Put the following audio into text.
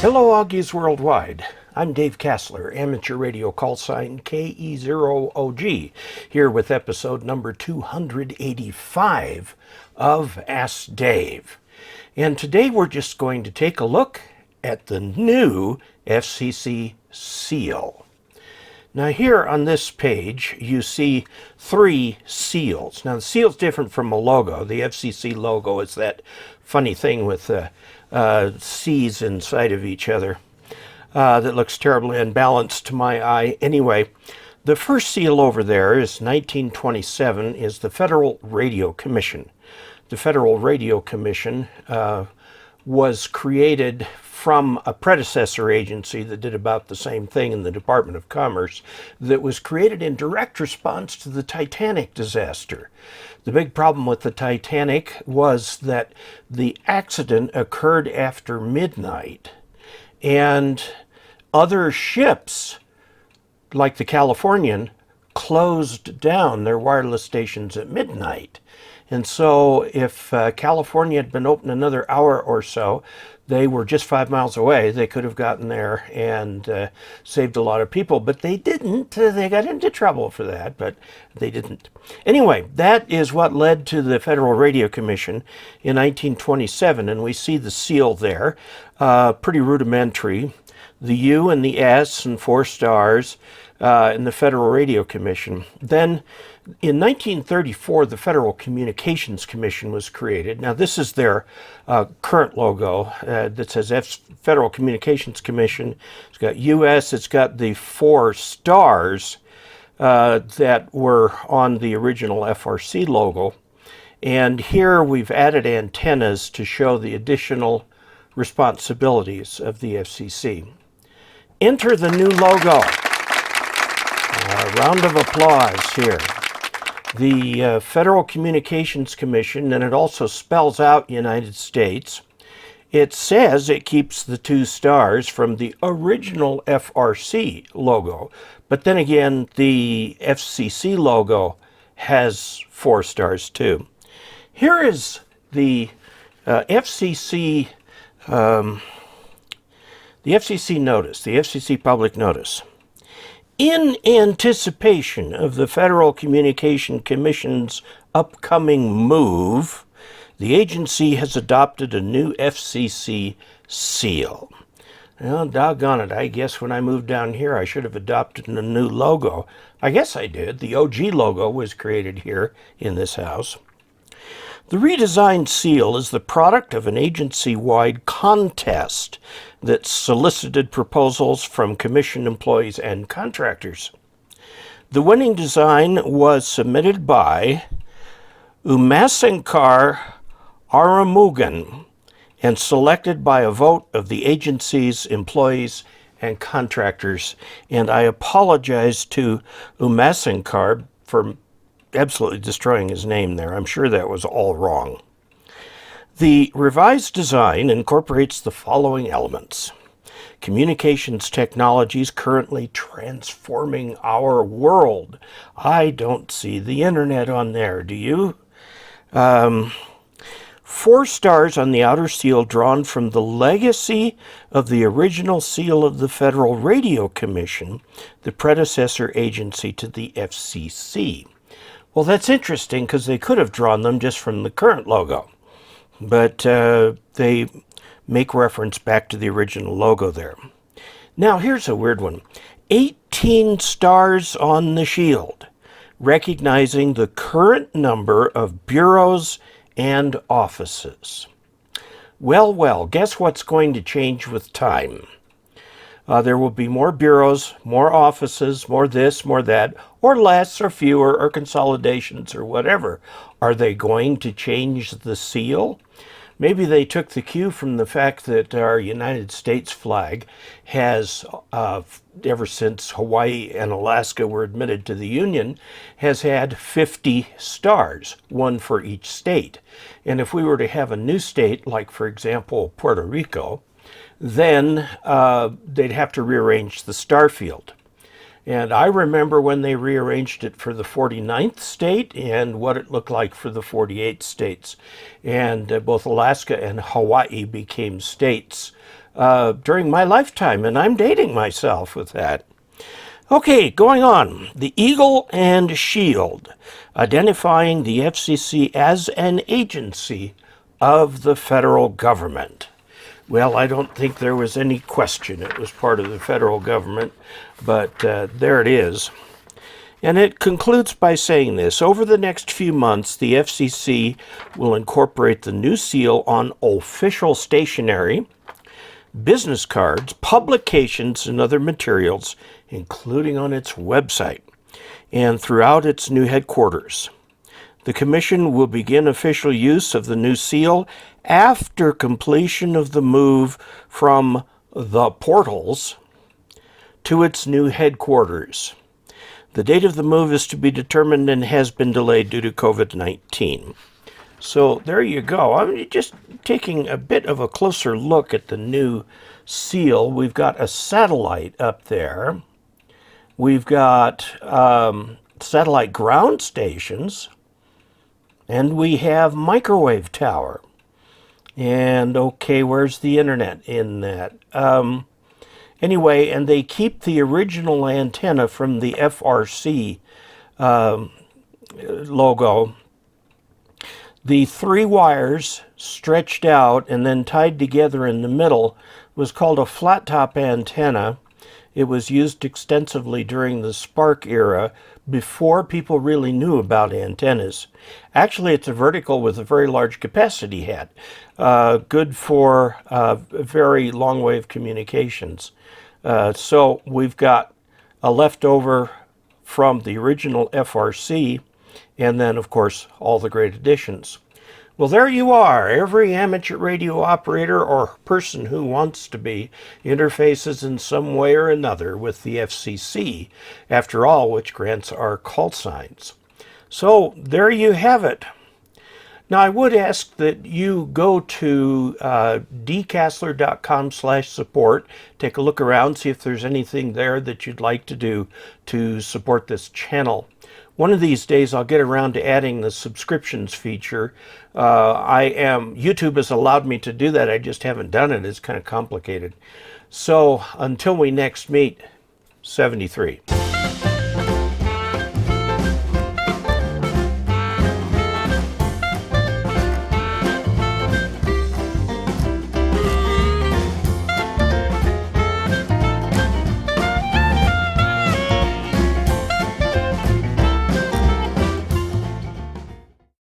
Hello, Augies Worldwide. I'm Dave Kassler, amateur radio call sign KE0OG, here with episode number 285 of Ask Dave. And today we're just going to take a look at the new FCC Seal. Now here on this page you see three seals. Now the seal's different from a logo. The FCC logo is that funny thing with C's inside of each other that looks terribly unbalanced to my eye. Anyway, the first seal over there is 1927, is the Federal Radio Commission. The Federal Radio Commission was created from a predecessor agency that did about the same thing in the Department of Commerce, that was created in direct response to the Titanic disaster. The big problem with the Titanic was that the accident occurred after midnight, and other ships, like the Californian, closed down their wireless stations at midnight. And so if California had been open another hour or so, they were just 5 miles away. They could have gotten there and saved a lot of people, but they didn't. They got into trouble for that, but they didn't. Anyway, that is what led to the Federal Radio Commission in 1927, and we see the seal there, pretty rudimentary. The U and the S and 4 stars in the Federal Radio Commission. Then in 1934, the Federal Communications Commission was created. Now this is their current logo that says Federal Communications Commission. It's got US, it's got the 4 stars that were on the original FRC logo. And here we've added antennas to show the additional responsibilities of the FCC. Enter the new logo. A round of applause here. The Federal Communications Commission, and it also spells out United States. It says it keeps the 2 stars from the original FRC logo, but then again, the FCC logo has 4 stars too. Here is the FCC notice, the FCC public notice. In anticipation of the Federal Communication Commission's upcoming move, the agency has adopted a new FCC seal. Well, doggone it, I guess when I moved down here I should have adopted a new logo. I guess I did. The OG logo was created here in this house. The redesigned seal is the product of an agency-wide contest that solicited proposals from commission employees and contractors. The winning design was submitted by Umasankar Aramugan and selected by a vote of the agency's employees and contractors. And I apologize to Umasankar for absolutely destroying his name there. I'm sure that was all wrong. The revised design incorporates the following elements. Communications technologies currently transforming our world. I don't see the internet on there, do you? 4 stars on the outer seal drawn from the legacy of the original seal of the Federal Radio Commission, the predecessor agency to the FCC. Well, that's interesting because they could have drawn them just from the current logo, but they make reference back to the original logo there. Now, here's a weird one. 18 stars on the shield, recognizing the current number of bureaus and offices. Well, guess what's going to change with time? There will be more bureaus, more offices, more this, more that, or less, or fewer, or consolidations, or whatever. Are they going to change the seal? Maybe they took the cue from the fact that our United States flag has, ever since Hawaii and Alaska were admitted to the Union, has had 50 stars, 1 for each state. And if we were to have a new state, like, for example, Puerto Rico, then they'd have to rearrange the star field. And I remember when they rearranged it for the 49th state and what it looked like for the 48 states. And both Alaska and Hawaii became states during my lifetime, and I'm dating myself with that. Okay, going on. The Eagle and Shield, identifying the FCC as an agency of the federal government. Well, I don't think there was any question it was part of the federal government, but there it is. And it concludes by saying this: over the next few months, the FCC will incorporate the new seal on official stationery, business cards, publications, and other materials, including on its website and throughout its new headquarters. The Commission will begin official use of the new seal after completion of the move from the portals to its new headquarters. The date of the move is to be determined and has been delayed due to COVID-19. So there you go. I'm just taking a bit of a closer look at the new seal. We've got a satellite up there. We've got satellite ground stations. And we have microwave tower. And okay, where's the internet in that? Anyway, and they keep the original antenna from the FRC logo. The 3 wires stretched out and then tied together in the middle was called a flat top antenna. It was used extensively during the Spark era, before people really knew about antennas. Actually, it's a vertical with a very large capacity head, good for very long wave communications. So we've got a leftover from the original FRC, and then, of course, all the great additions. Well, there you are. Every amateur radio operator or person who wants to be interfaces in some way or another with the FCC, after all, which grants our call signs. So there you have it. Now, I would ask that you go to dcasler.com/support, take a look around, see if there's anything there that you'd like to do to support this channel. One of these days, I'll get around to adding the subscriptions feature. YouTube has allowed me to do that. I just haven't done it. It's kind of complicated. So until we next meet, 73.